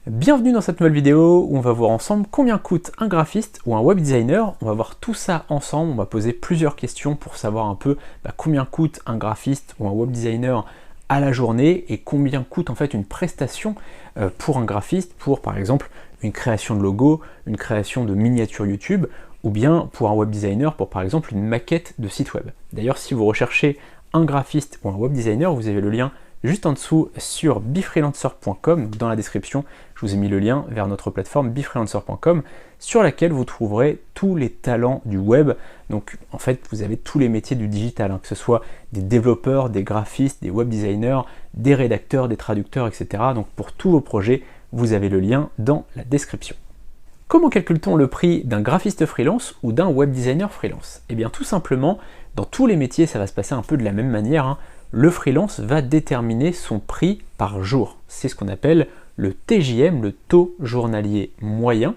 Bienvenue dans cette nouvelle vidéo où on va voir ensemble combien coûte un graphiste ou un web designer. On va voir tout ça ensemble, on va poser plusieurs questions pour savoir un peu combien coûte un graphiste ou un web designer à la journée et combien coûte en fait une prestation pour un graphiste pour par exemple une création de logo, une création de miniature YouTube ou bien pour un web designer pour par exemple une maquette de site web. D'ailleurs si vous recherchez un graphiste ou un web designer, vous avez le lien juste en dessous sur befreelancer.com, dans la description, je vous ai mis le lien vers notre plateforme befreelancer.com sur laquelle vous trouverez tous les talents du web. Donc en fait, vous avez tous les métiers du digital, que ce soit des développeurs, des graphistes, des web designers, des rédacteurs, des traducteurs, etc. Donc pour tous vos projets, vous avez le lien dans la description. Comment calcule-t-on le prix d'un graphiste freelance ou d'un web designer freelance? Eh bien tout simplement, dans tous les métiers, ça va se passer un peu de la même manière. Le freelance va déterminer son prix par jour. C'est ce qu'on appelle le TJM, le taux journalier moyen.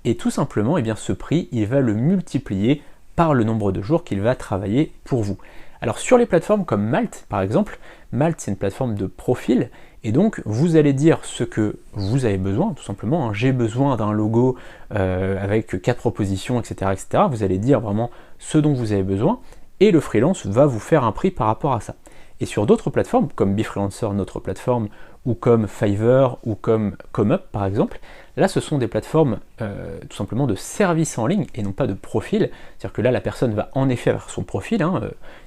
Et tout simplement, ce prix, il va le multiplier par le nombre de jours qu'il va travailler pour vous. Alors sur les plateformes comme Malt, par exemple, Malt c'est une plateforme de profil, et donc vous allez dire ce que vous avez besoin, tout simplement. J'ai besoin d'un logo avec 4 propositions, etc., etc. Vous allez dire vraiment ce dont vous avez besoin, et le freelance va vous faire un prix par rapport à ça. Et sur d'autres plateformes, comme Befreelancer, notre plateforme, ou comme Fiverr, ou comme ComeUp par exemple, là ce sont des plateformes tout simplement de services en ligne et non pas de profil. C'est-à-dire que là la personne va en effet avoir son profil,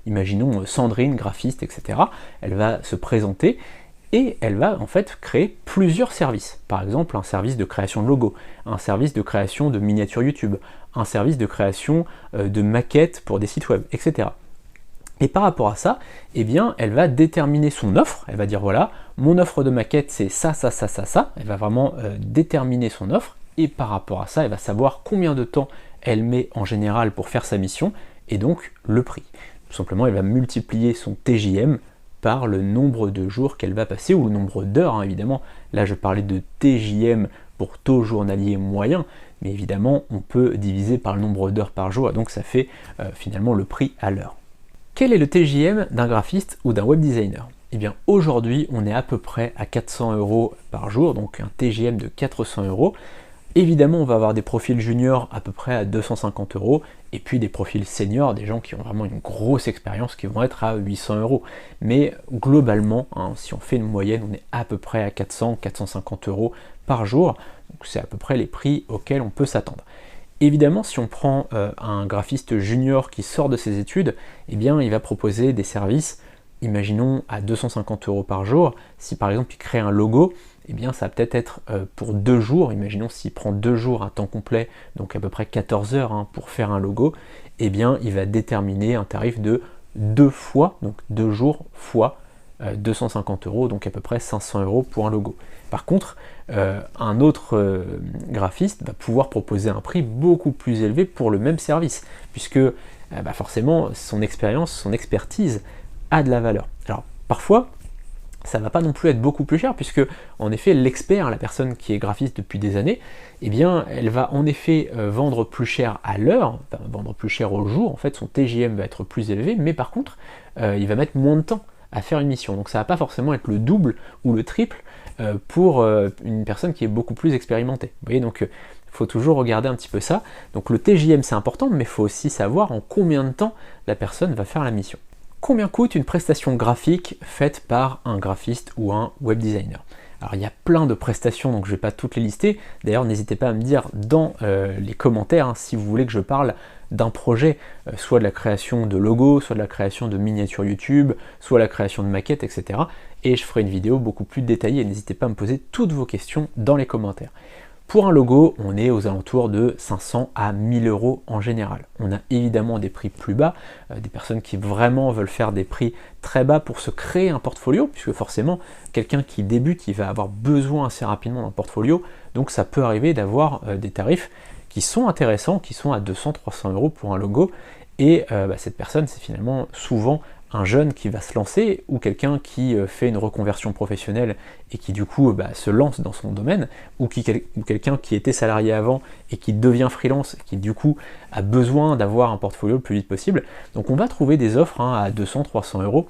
imaginons Sandrine, graphiste, etc. Elle va se présenter et elle va en fait créer plusieurs services. Par exemple un service de création de logo, un service de création de miniatures YouTube, un service de création de maquettes pour des sites web, etc. Et par rapport à ça, elle va déterminer son offre, elle va dire voilà, mon offre de maquette c'est ça, ça, ça, ça, ça, elle va vraiment déterminer son offre, et par rapport à ça, elle va savoir combien de temps elle met en général pour faire sa mission, et donc le prix. Tout simplement, elle va multiplier son TJM par le nombre de jours qu'elle va passer, ou le nombre d'heures, évidemment. Là je parlais de TJM pour taux journalier moyen, mais évidemment on peut diviser par le nombre d'heures par jour, donc ça fait finalement le prix à l'heure. Quel est le TJM d'un graphiste ou d'un web designer? Eh bien aujourd'hui on est à peu près à 400 € par jour, donc un TJM de 400 €. Évidemment on va avoir des profils juniors à peu près à 250 €, et puis des profils seniors, des gens qui ont vraiment une grosse expérience qui vont être à 800 €. Mais globalement, si on fait une moyenne, on est à peu près à 400-450 € par jour, donc c'est à peu près les prix auxquels on peut s'attendre. Évidemment, si on prend un graphiste junior qui sort de ses études, il va proposer des services, imaginons à 250 € par jour. Si par exemple il crée un logo, ça va peut-être être pour 2 jours, imaginons s'il prend 2 jours à temps complet, donc à peu près 14 heures pour faire un logo, il va déterminer un tarif de 2 fois, donc 2 jours fois 250 €, donc à peu près 500 € pour un logo. Par contre, un autre graphiste va pouvoir proposer un prix beaucoup plus élevé pour le même service, puisque forcément son expérience, son expertise a de la valeur. Alors parfois, ça ne va pas non plus être beaucoup plus cher, puisque en effet l'expert, la personne qui est graphiste depuis des années, elle va en effet vendre plus cher à l'heure, vendre plus cher au jour, en fait son TJM va être plus élevé, mais par contre il va mettre moins de temps à faire une mission, donc ça va pas forcément être le double ou le triple pour une personne qui est beaucoup plus expérimentée. Vous voyez, donc il faut toujours regarder un petit peu ça. Donc le TJM c'est important, mais il faut aussi savoir en combien de temps la personne va faire la mission. Combien coûte une prestation graphique faite par un graphiste ou un web designer? Alors il y a plein de prestations, donc je ne vais pas toutes les lister. D'ailleurs n'hésitez pas à me dire dans les commentaires si vous voulez que je parle d'un projet, soit de la création de logos, soit de la création de miniatures YouTube, soit la création de maquettes, etc. Et je ferai une vidéo beaucoup plus détaillée. N'hésitez pas à me poser toutes vos questions dans les commentaires. Pour un logo, on est aux alentours de 500 à 1000 € en général. On a évidemment des prix plus bas, des personnes qui vraiment veulent faire des prix très bas pour se créer un portfolio, puisque forcément, quelqu'un qui débute, il va avoir besoin assez rapidement d'un portfolio, donc ça peut arriver d'avoir des tarifs qui sont intéressants, qui sont à 200-300 € pour un logo, et cette personne, c'est finalement souvent un jeune qui va se lancer, ou quelqu'un qui fait une reconversion professionnelle et qui du coup se lance dans son domaine, ou quelqu'un qui était salarié avant et qui devient freelance, et qui du coup a besoin d'avoir un portfolio le plus vite possible. Donc on va trouver des offres à 200-300 €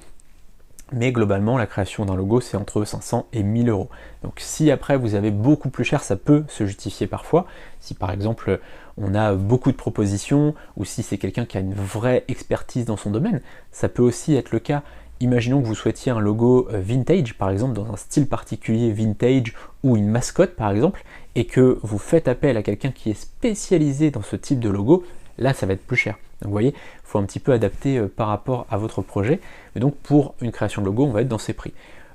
Mais globalement, la création d'un logo, c'est entre 500 et 1000 euros. Donc si après vous avez beaucoup plus cher, ça peut se justifier parfois. Si par exemple on a beaucoup de propositions, ou si c'est quelqu'un qui a une vraie expertise dans son domaine, ça peut aussi être le cas. Imaginons que vous souhaitiez un logo vintage, par exemple, dans un style particulier vintage, ou une mascotte par exemple, et que vous faites appel à quelqu'un qui est spécialisé dans ce type de logo, là ça va être plus cher. Donc vous voyez, il faut un petit peu adapter par rapport à votre projet. Et donc pour une création de logo, on va être dans ces prix.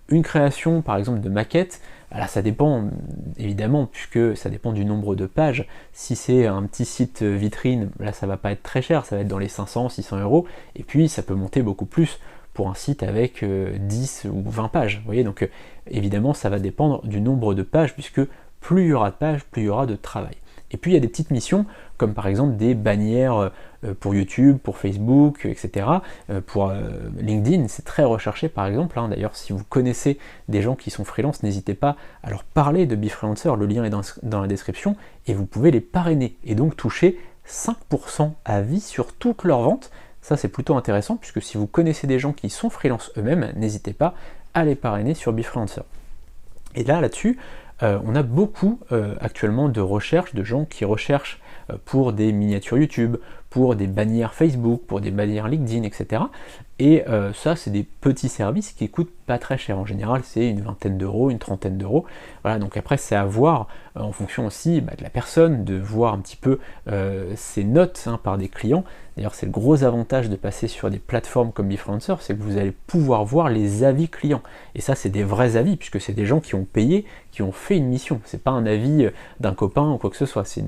Une création par exemple de maquette, là ça dépend évidemment, puisque ça dépend du nombre de pages. Si c'est un petit site vitrine, là ça va pas être très cher, ça va être dans les 500, 600 euros. Et puis ça peut monter beaucoup plus pour un site avec 10 ou 20 pages. Vous voyez, donc évidemment ça va dépendre du nombre de pages, puisque plus il y aura de pages, plus il y aura de travail. Et puis il y a des petites missions, comme par exemple des bannières pour YouTube, pour Facebook, etc. Pour LinkedIn, c'est très recherché par exemple. D'ailleurs, si vous connaissez des gens qui sont freelance, n'hésitez pas à leur parler de Befreelancer, le lien est dans la description, et vous pouvez les parrainer, et donc toucher 5% à vie sur toutes leurs ventes. Ça c'est plutôt intéressant, puisque si vous connaissez des gens qui sont freelance eux-mêmes, n'hésitez pas à les parrainer sur Befreelancer. Et là-dessus, on a beaucoup actuellement de recherches, de gens qui recherchent pour des miniatures YouTube, pour des bannières Facebook, pour des bannières LinkedIn, etc. Et ça, c'est des petits services qui coûtent pas très cher. En général, c'est une vingtaine d'euros, une trentaine d'euros. Voilà, donc après, c'est à voir en fonction aussi de la personne, de voir un petit peu ses notes par des clients. D'ailleurs, c'est le gros avantage de passer sur des plateformes comme Befreelancer, c'est que vous allez pouvoir voir les avis clients. Et ça, c'est des vrais avis, puisque c'est des gens qui ont payé, qui ont fait une mission. C'est pas un avis d'un copain ou quoi que ce soit, c'est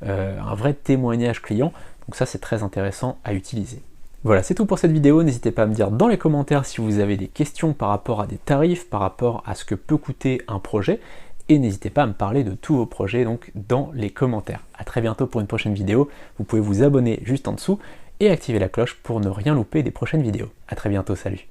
un vrai témoignage client. Donc ça, c'est très intéressant à utiliser. Voilà, c'est tout pour cette vidéo. N'hésitez pas à me dire dans les commentaires si vous avez des questions par rapport à des tarifs, par rapport à ce que peut coûter un projet. Et n'hésitez pas à me parler de tous vos projets donc dans les commentaires. A très bientôt pour une prochaine vidéo. Vous pouvez vous abonner juste en dessous et activer la cloche pour ne rien louper des prochaines vidéos. A très bientôt, salut.